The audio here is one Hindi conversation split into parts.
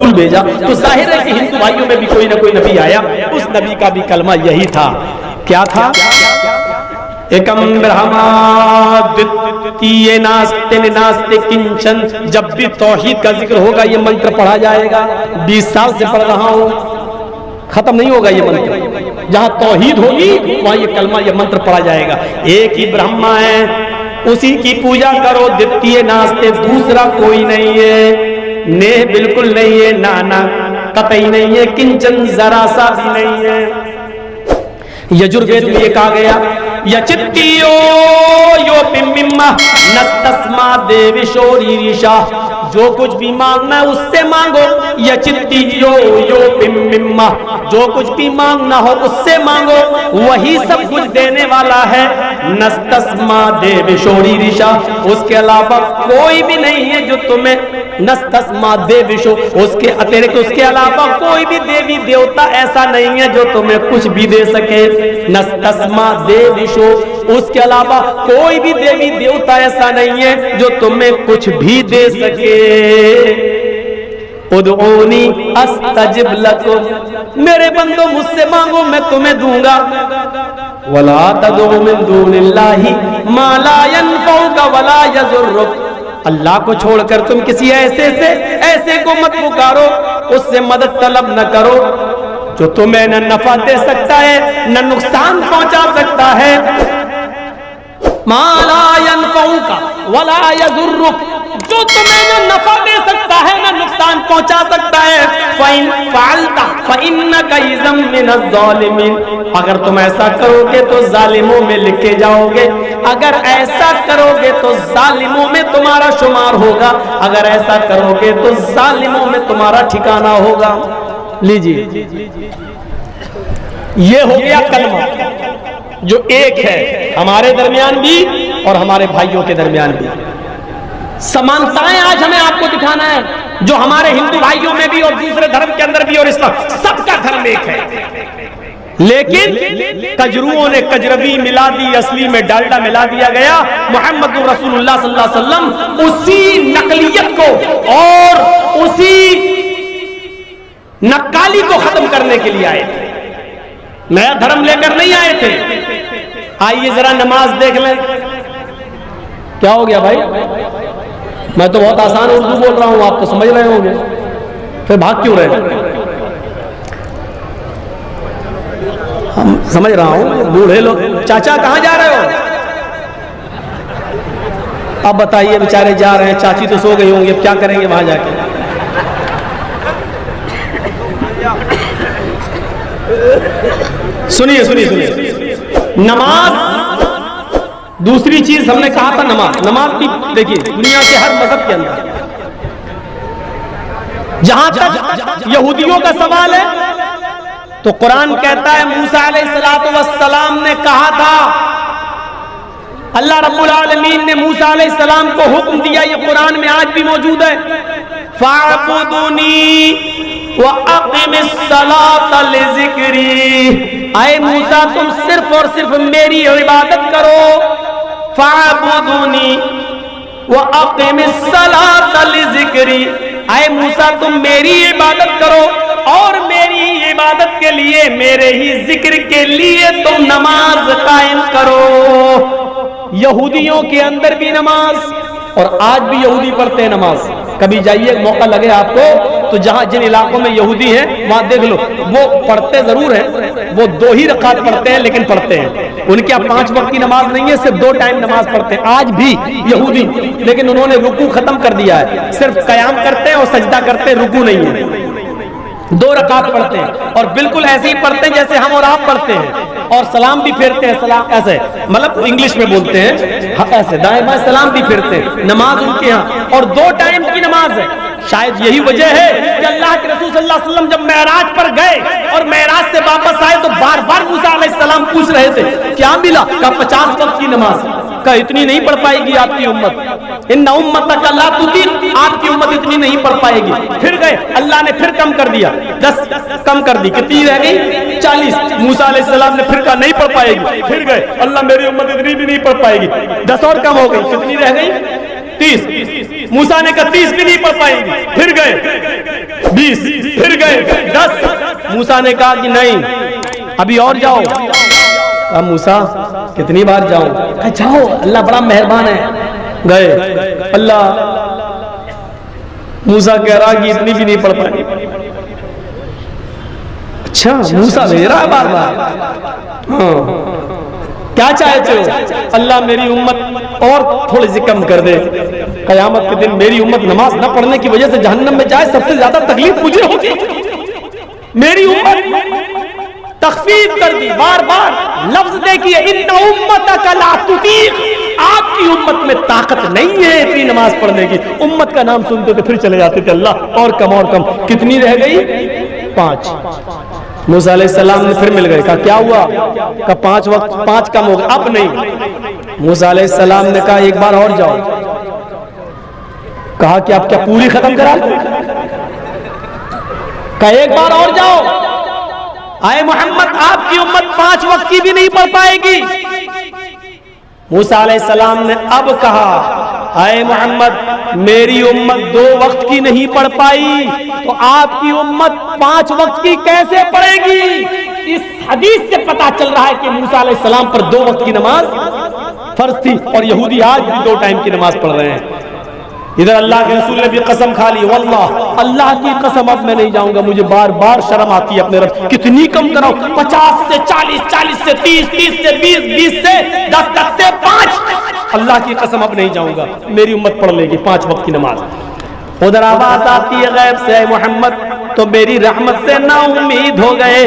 भेजा, तो जाहिर है कि हिंदू भाइयों में भी कोई ना कोई नबी आया। उस नबी का भी कलमा यही था। क्या था? एकम ब्रह्मा द्वितीय नास्ते नास्ते किंचन। जब भी तौहीद का जिक्र होगा ये मंत्र पढ़ा जाएगा। 20 साल से पढ़ रहा हूं, खत्म नहीं होगा ये मंत्र। जहां तौहीद होगी वहां ये कलमा ये मंत्र पढ़ा जाएगा। एक ही ब्रह्मा है, उसी की पूजा करो। द्वितीय नास्ते, दूसरा कोई नहीं है। ने बिल्कुल नहीं है, नाना कतई नहीं है, किंचन जरा सा भी नहीं है। यजुर्वेद में ये कहा गया, यचित्तियो यो पिम्मिम्मा नस्तस्मा देविशोरीरिशा। जो कुछ भी मांगना है उससे मांगो। यचित्तियो यो पिम्मिम्मा, जो कुछ भी मांगना हो उससे मांगो, वही सब कुछ देने वाला है। नस्तस्मा देविशोरीरिशा, उसके अलावा कोई भी नहीं है जो तुम्हें, नस्तस्मा देविशो, उसके अतिरिक्त उसके अलावा कोई भी देवी देवता ऐसा नहीं है जो तुम्हें कुछ भी दे सके। नस्तस्मा देविशो, उसके अलावा कोई भी देवी देवता ऐसा नहीं है जो तुम्हें कुछ भी दे सके। उदऊनी अस्तजिब लकुम, मेरे बंदो मुझसे मांगो मैं तुम्हें दूंगा। वला तदऊ मिन दूनिल्लाहि मा ला यनफउका वला यजुर्रुक, अल्लाह को छोड़कर तुम किसी ऐसे को मत पुकारो, उससे मदद तलब न करो जो तुम्हें न नफा दे सकता है न नुकसान पहुंचा सकता है। मा ला यनफउका वला यजुर्रुक, जो तुम्हें न नफा दे सकता है न नुकसान पहुंचा सकता है। फ़इन फ़अलता फ़इन्नका इज़म मिनज़ ज़ालिमीन, अगर तुम ऐसा करोगे तो जालिमों में लिखे जाओगे। अगर ऐसा करोगे तो जालिमों में तुम्हारा शुमार होगा। अगर ऐसा करोगे तो जालिमों में तुम्हारा ठिकाना होगा। लीजिए, ये हो गया कलमा जो एक है हमारे दरमियान भी और हमारे भाइयों के दरमियान भी। समानताएं आज हमें आपको दिखाना है, जो हमारे हिंदू भाइयों में भी और दूसरे धर्म के अंदर भी और इस्लाम, सबका धर्म एक है। लेकिन कजरुओं ने कजरवी मिला दी, असली में डालडा मिला दिया गया। मोहम्मद रसूलुल्लाह सल्लल्लाहु अलैहि वसल्लम उसी नकलियत को और उसी नक्काली को खत्म करने के लिए आए थे, नया धर्म लेकर नहीं आए थे। आइए जरा नमाज देख लें। क्या हो गया भाई? मैं तो बहुत आसान उर्दू बोल रहा हूं, आप तो समझ रहे होंगे, फिर भाग क्यों रहे? हम समझ रहा हूं, बूढ़े लोग। चाचा कहां जा रहे हो? अब बताइए, बेचारे जा रहे हैं, चाची तो सो गई होंगी, अब क्या करेंगे वहां जाके? सुनिए सुनिए सुनिए, नमाज दूसरी चीज हमने कहा था। नमाज भी देखिए दुनिया के हर मजहब के अंदर, जहां तक यहूदियों का सवाल है तो कुरान कहता है मूसा अलैहिस्सलातु वस्सलाम ने कहा था, अल्लाह रब्बुल आलमीन ने मूसा अलैहिस्सलाम को हुक्म दिया, ये कुरान में आज भी मौजूद है, फ़अबुदूनी व अक़िमिस सलाता लिज़िक्री। आए मूसा तुम सिर्फ और सिर्फ मेरी इबादत करो। फ़अबुदूनी व अक़िमिस सलाता लिज़िक्री। आए मूसा तुम मेरी इबादत करो और मेरी इबादत के लिए, मेरे ही जिक्र के लिए तुम नमाज कायम करो। यहूदियों के अंदर भी नमाज, और आज भी यहूदी पढ़ते हैं नमाज। कभी जाइए, मौका लगे आपको तो जहां जिन इलाकों में यहूदी हैं वहां देख लो, वो पढ़ते जरूर हैं, वो 2 ही रकात पढ़ते हैं लेकिन पढ़ते हैं। उनके यहाँ 5 वक्त की नमाज नहीं है, सिर्फ 2 टाइम नमाज पढ़ते हैं आज भी यहूदी। लेकिन उन्होंने रुकू खत्म कर दिया है, सिर्फ कयाम करते हैं और सजदा करते हैं, रुकू नहीं है। 2 रकात पढ़ते हैं और बिल्कुल ऐसे ही पढ़ते हैं जैसे हम और आप पढ़ते हैं, और सलाम भी फेरते हैं, सलाम ऐसे, मतलब इंग्लिश में बोलते हैं ऐसे, दाएं बाएं सलाम भी फेरते हैं। नमाज उनके यहाँ और 2 टाइम की नमाज है। शायद यही वजह है कि अल्लाह के रसूल सल्लल्लाहु अलैहि वसल्लम जब मेराज पर गए और मेराज से वापस आए तो बार बार मूसा अलैहिस्सलाम पूछ रहे थे क्या मिला? का 50 वक्त की नमाज। का इतनी नहीं पढ़ पाएगी आपकी उम्मत, इन्ना उम्मतक ला तुतीक, आपकी उम्मत इतनी नहीं पढ़ पाएगी। फिर गए, अल्लाह ने फिर कम कर दिया, 10 कम कर दी, कितनी रह गई? 40। मूसा अलैहिस्सलाम ने फिर कहा नहीं पढ़ पाएगी। फिर गए, अल्लाह मेरी उम्मत इतनी भी नहीं पढ़ पाएगी, 10 और कम हो गई, कितनी रह गई? 30। मूसा ने कहा 30 भी नहीं पढ़ पाएंगे। फिर गए 20, फिर गए 10। मूसा ने कहा कि नहीं, अभी और जाओ। कहा मूसा कितनी बार जाऊं? कहा जाओ, अल्लाह बड़ा मेहरबान है। गए, अल्लाह मूसा कह रहा कि इतनी भी नहीं पढ़ पाएंगे। अच्छा, मूसा भेज रहा है बार बार। हाँ, क्या चाहते हो? अल्लाह मेरी उम्मत और थोड़ी सी कम कर दे, कयामत के दिन मेरी उम्मत नमाज न पढ़ने की वजह से जहन्नम में जाए, सबसे ज्यादा तकलीफ मुझे होगी। मेरी उम्मत तखफीफ कर दी, बार बार लफ्ज देखिए, इन्ना उम्मतक ला तुतीक, आपकी उम्मत में ताकत नहीं है इतनी नमाज पढ़ने की। उम्मत का नाम सुनते थे फिर चले जाते थे, अल्लाह और कम और कम। कितनी रह गई? 5। मूसा अलैहिस्सलाम ने फिर मिल गए, कहा क्या हुआ? कहा 5 वक्त 5 कम हो गए, अब नहीं। मूसा अलैहिस्सलाम ने कहा एक बार और जाओ। कहा कि आप क्या पूरी खत्म करा? कहा एक बार और जाओ। आए मोहम्मद, आपकी उम्मत 5 वक्त की भी नहीं पढ़ पाएगी। मूसा अलैहिस्सलाम ने अब कहा, आए मोहम्मद, मेरी उम्मत 2 वक्त की नहीं पढ़ पाई, तो आपकी उम्मत 5 वक्त की कैसे पढ़ेगी? इस हदीस से पता चल रहा है कि मूसा अलैहिस्सलाम पर 2 वक्त की नमाज फर्ज थी, और यहूदी आज भी 2 टाइम की नमाज पढ़ रहे हैं। इधर अल्लाह के रसूल ने भी कसम खा ली, वल्लाह अल्लाह की कसम अब मैं नहीं जाऊंगा, मुझे बार बार शर्म आती है अपने रब। कितनी कम कराओ? 50 से 40, 40 से 30, 30 से 20, 20 से 10, 10 से 5। अल्लाह की कसम अब नहीं जाऊंगा, मेरी उम्मत पढ़ लेगी 5 वक्त की नमाज। उधर आवाज आती है गैब से, मोहम्मद तो मेरी रहमत से ना उम्मीद हो गए।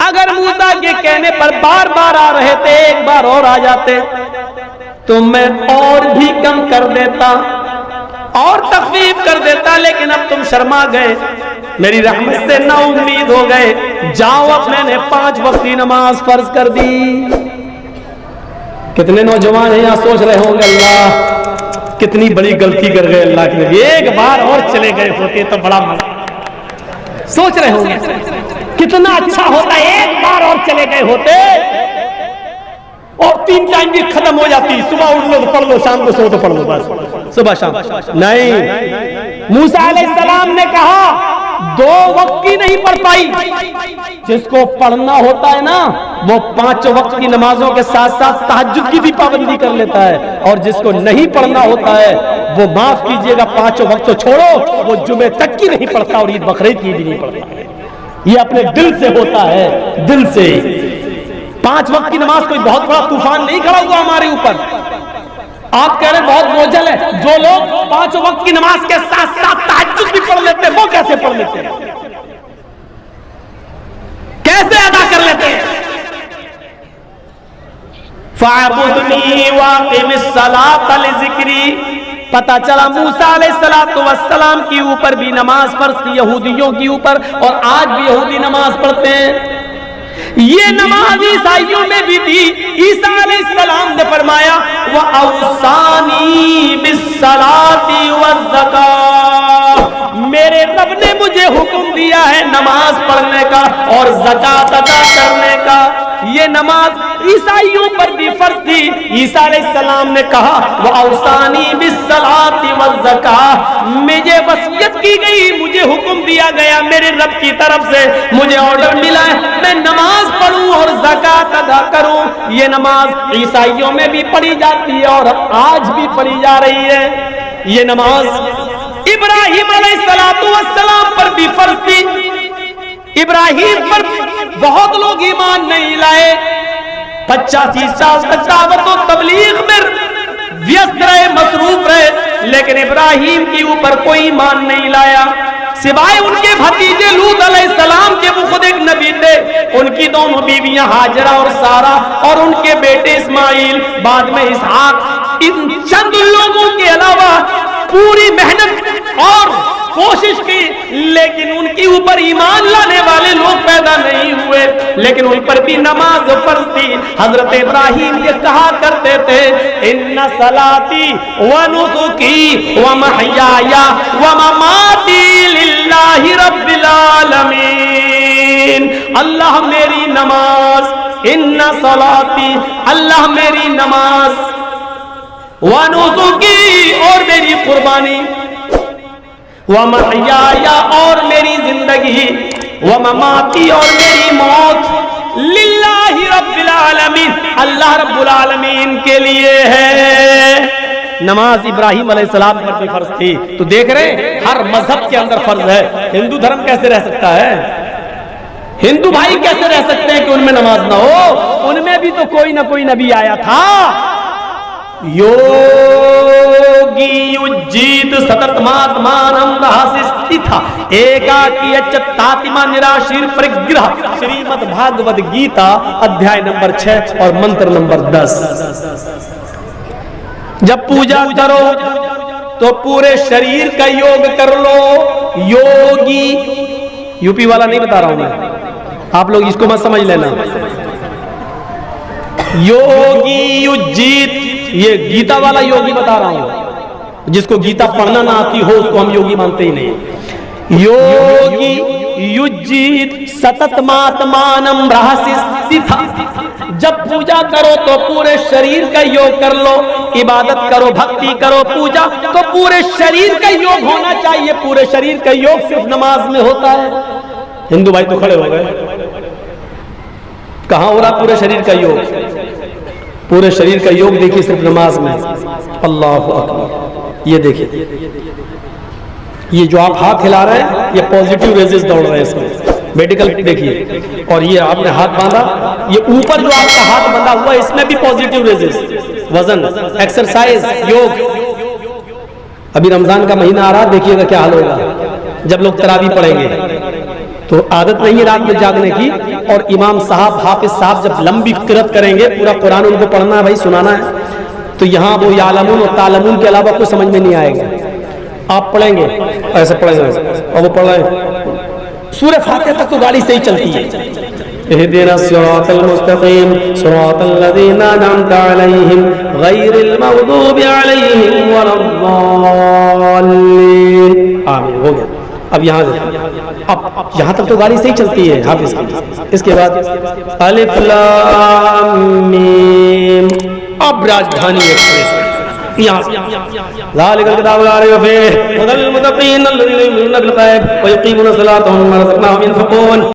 अगर मूसा के कहने पर बार बार आ रहे थे, एक बार और आ जाते तो मैं और भी कम कर देता और तखफीफ कर देता, लेकिन अब तुम शर्मा गए, मेरी रहमत से ना उम्मीद हो गए। जाओ, अब मैंने 5 वक्त की नमाज फर्ज कर दी। कितने नौजवान हैं यहाँ सोच रहे होंगे, अल्लाह कितनी बड़ी गलती कर गए, अल्लाह के नबी एक बार और चले गए होते तो बड़ा मजा। सोच रहे होंगे कितना अच्छा होता, एक बार और चले गए होते और 3 टाइम भी खत्म हो जाती। सुबह उठ लो तो पढ़ लो, शाम को सो तो पढ़ लो, बस सुबह शाम। नहीं, मूसा अलैहिस्सलाम ने कहा 2 वक्त की नहीं पढ़ पाई। जिसको पढ़ना होता है ना, वो 5 वक्त की नमाजों के साथ साथ तहज्जुद की भी पाबंदी कर लेता है, और जिसको नहीं पढ़ना होता है वो माफ कीजिएगा 5 वक्त तो छोड़ो, वो जुमे तक की नहीं पढ़ता और ईद बकरीद की भी नहीं पढ़ता। ये अपने दिल से होता है, दिल से। 5 वक्त की नमाज कोई बहुत बड़ा तूफान नहीं खड़ा हुआ हमारे ऊपर। आप कह रहे बहुत बोझल है। जो लोग 5 वक्त की नमाज के साथ साथ तहज्जुद भी पढ़ लेते हैं, वो कैसे पढ़ लेते हैं, कैसे अदा कर लेते हैं? फ़अब्दुनी वाक़िमिस सलात लिज़िक्री। पता चला मूसा अलैहिस्सलातु वस्सलाम के ऊपर भी नमाज फर्ज थी, यहूदियों के ऊपर, और आज भी यहूदी नमाज पढ़ते हैं। ये नमाज ईसाइयों में भी थी। ईसा अलैहिस्सलाम ने फरमाया, व औसानी बिस्सलाती वज़्ज़कात, मेरे रब ने मुझे हुक्म दिया है नमाज पढ़ने का और ज़कात अदा करने का। ये नमाज ईसाइयों पर भी फर्ज थी। ईसा अलैहिस्सलाम ने कहा, व औसानी बिस्सलाती वज़्ज़कात, मुझे वसीयत की गई, मुझे हुक्म दिया गया मेरे रब की तरफ से, मुझे ऑर्डर मिला है मैं नमाज पढ़ूं और ज़कात अदा करूं। ये नमाज ईसाइयों में भी पढ़ी जाती है और आज भी पढ़ी जा रही है। ये नमाज इब्राहिम अलैहिस्सलातु वस्सलाम पर भी फर्ज थी। इब्राहिम पर बहुत लोग ईमान नहीं लाए, 85 साल तक दावत और तबलीग में व्यस्त रहे, मसरूफ रहे, लेकिन इब्राहिम के ऊपर कोई ईमान नहीं लाया सिवाय उनके भतीजे लूत अलैहिस्सलाम के। वो खुद एक नबी थे। उनकी दोनों बीवियां हाजरा और सारा, और उनके बेटे इस्माइल, बाद में इसहाक। इन चंद लोगों के अलावा पूरी मेहनत और कोशिश की, लेकिन उनके ऊपर ईमान लाने वाले लोग पैदा नहीं हुए, लेकिन उन पर भी नमाज फर्ज थी। हजरत इब्राहिम ये कहा करते थे, इन्ना सलाती व नुसुकी व महयाया व ममाती लिल्लाहि रब्बिल आलमीन। अल्लाह मेरी नमाज, इन्ना सलाती, अल्लाह मेरी नमाज, व नुसुकी और मेरी कुर्बानी, व महयाया और मेरी जिंदगी, व ममाती और मेरी मौत लिल्लाहि रब्बिल आलमीन, अल्लाह रब्बुल आलमीन के लिए है। नमाज इब्राहिम अलैहिस्सलाम पर भी फर्ज थी, तो देख रहे हर मजहब के अंदर फर्ज है। हिंदू धर्म कैसे रह सकता है? हिंदू भाई कैसे रह सकते हैं कि उनमें नमाज ना हो? उनमें भी तो कोई ना कोई नबी आया था। योगी उज्जीत सततमात्मानं रहस्यस्थिता एकाकी अच्युतात्मा निराशीर परिग्रह, श्रीमद् भागवत गीता अध्याय नंबर 6 और मंत्र नंबर 10। जब पूजा करो तो पूरे शरीर का योग कर लो। योगी, यूपी वाला नहीं बता रहा हूं मैं, आप लोग इसको मत समझ लेना। योगी युज्जीत, ये गीता वाला योगी बता रहा हूं। जिसको गीता पढ़ना ना आती हो उसको हम योगी मानते ही नहीं। योगी युज्जीत सततमात्मानं रहस्यस्थिता, जब पूजा करो तो पूरे शरीर का योग कर लो। इबादत करो, भक्ति करो, पूजा तो पूरे शरीर का योग होना चाहिए। पूरे शरीर का योग सिर्फ नमाज में होता है। हिंदू भाई तो खड़े हो गए, कहां हो रहा पूरे शरीर का योग? पूरे शरीर का योग देखिए सिर्फ नमाज में। अल्लाह अकबर। ये देखिए, ये जो आप हाथ हिला रहे हैं ये पॉजिटिव रेजेस दौड़ रहे हैं इसमें, मेडिकल देखिए। और ये आपने हाथ बांधा, ये ऊपर जो आपका हाथ बंधा हुआ है इसमें भी पॉजिटिव रेजेस। वजन, एक्सरसाइज, योग। अभी रमजान का महीना आ रहा है, देखिएगा क्या हाल होगा जब लोग तरावी पढ़ेंगे। तो आदत नहीं है रात में जागने की, और इमाम साहब, हाफिज साहब जब लंबी किरत करेंगे, पूरा कुरान उनको पढ़ना है भाई, सुनाना है, तो यहाँ वो यालमून और तालमून के अलावा कुछ समझ में नहीं आएगा। आप पढ़ेंगे ऐसे पढ़ेंगे और वो पढ़ रहे हैं सूरह फातिहा तक तो गाड़ी से ही चलती है। इहदिना सिरातल मुस्तकीम सिरातल लज़ीना अनअमता अलैहिम गैरिल मग़दूबि अलैहिम वलद्दाल्लीन। आमीन, हो गया। अब यहाँ तक तो गाड़ी से ही चलती है हाफिज की। इसके बाद अलिफ लाम मीम, अब राजधानी एक्सप्रेस यहाँ ज़ालिकल किताबु ला रैब फीह हुदल लिल मुत्तक़ीन,